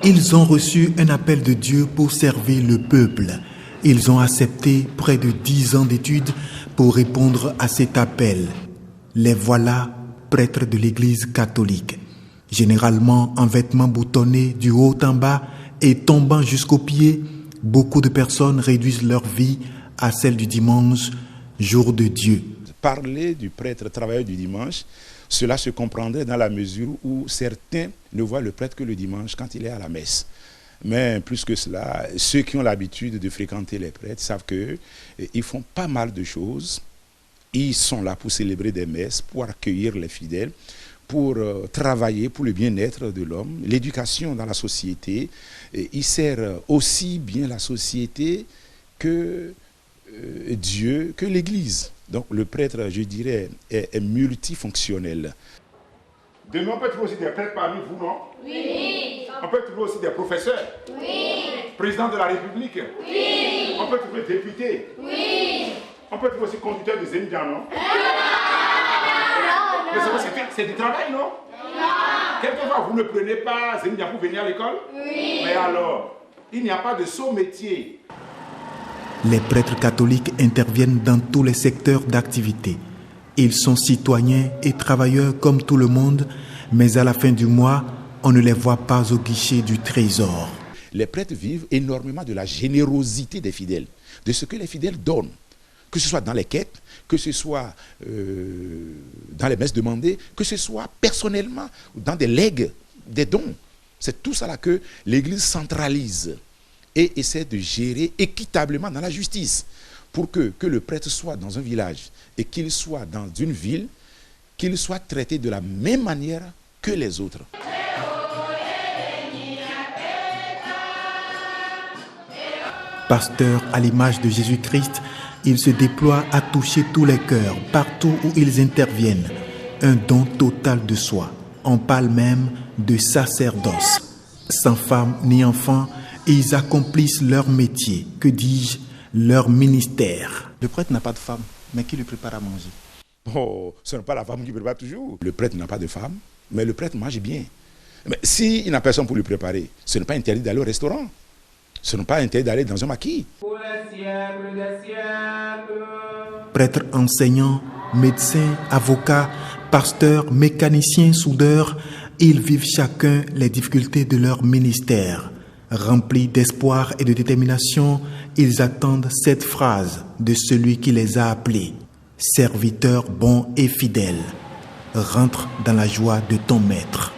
Ils ont reçu un appel de Dieu pour servir le peuple. Ils ont accepté près de 10 ans d'études pour répondre à cet appel. Les voilà, prêtres de l'Église catholique. Généralement en vêtements boutonnés du haut en bas et tombant jusqu'aux pieds, beaucoup de personnes réduisent leur vie à celle du dimanche, jour de Dieu. Parler du prêtre travailleur du dimanche, cela se comprendrait dans la mesure où certains ne voient le prêtre que le dimanche quand il est à la messe. Mais plus que cela, ceux qui ont l'habitude de fréquenter les prêtres savent qu'ils font pas mal de choses. Ils sont là pour célébrer des messes, pour accueillir les fidèles, pour travailler pour le bien-être de l'homme, l'éducation dans la société. Il sert aussi bien la société que Dieu, que l'Église. Donc le prêtre, je dirais, est multifonctionnel. Demain, on peut trouver aussi des prêtres parmi vous, non? Oui. On peut trouver aussi des professeurs? Oui. Président de la République? Oui. On peut trouver députés? Oui. On peut trouver aussi conducteur de Zénithia, non? Non. Mais c'est du travail, non? Non. Quelquefois, vous ne prenez pas Zénithia pour venir à l'école? Oui. Mais alors, il n'y a pas de saut métier. Les prêtres catholiques interviennent dans tous les secteurs d'activité. Ils sont citoyens et travailleurs comme tout le monde, mais à la fin du mois, on ne les voit pas au guichet du trésor. Les prêtres vivent énormément de la générosité des fidèles, de ce que les fidèles donnent, que ce soit dans les quêtes, que ce soit dans les messes demandées, que ce soit personnellement, dans des legs, des dons. C'est tout ça là que l'Église centralise et essaie de gérer équitablement dans la justice pour que le prêtre soit dans un village et qu'il soit dans une ville, qu'il soit traité de la même manière que les autres. Pasteurs à l'image de Jésus-Christ, ils se déploient à toucher tous les cœurs, partout où ils interviennent. Un don total de soi. On parle même de sacerdoce. Sans femme ni enfant, ils accomplissent leur métier, que dis-je, leur ministère. Le prêtre n'a pas de femme, mais qui lui prépare à manger? Oh, ce n'est pas la femme qui prépare toujours. Le prêtre n'a pas de femme, mais le prêtre mange bien. Mais s'il n'a personne pour lui préparer, ce n'est pas interdit d'aller au restaurant. Ce n'est pas interdit d'aller dans un maquis. Pour les siècles des siècles. Prêtres, enseignants, médecins, avocats, pasteurs, mécaniciens, soudeurs, ils vivent chacun les difficultés de leur ministère. Remplis d'espoir et de détermination, ils attendent cette phrase de celui qui les a appelés. Serviteur bon et fidèle, rentre dans la joie de ton maître.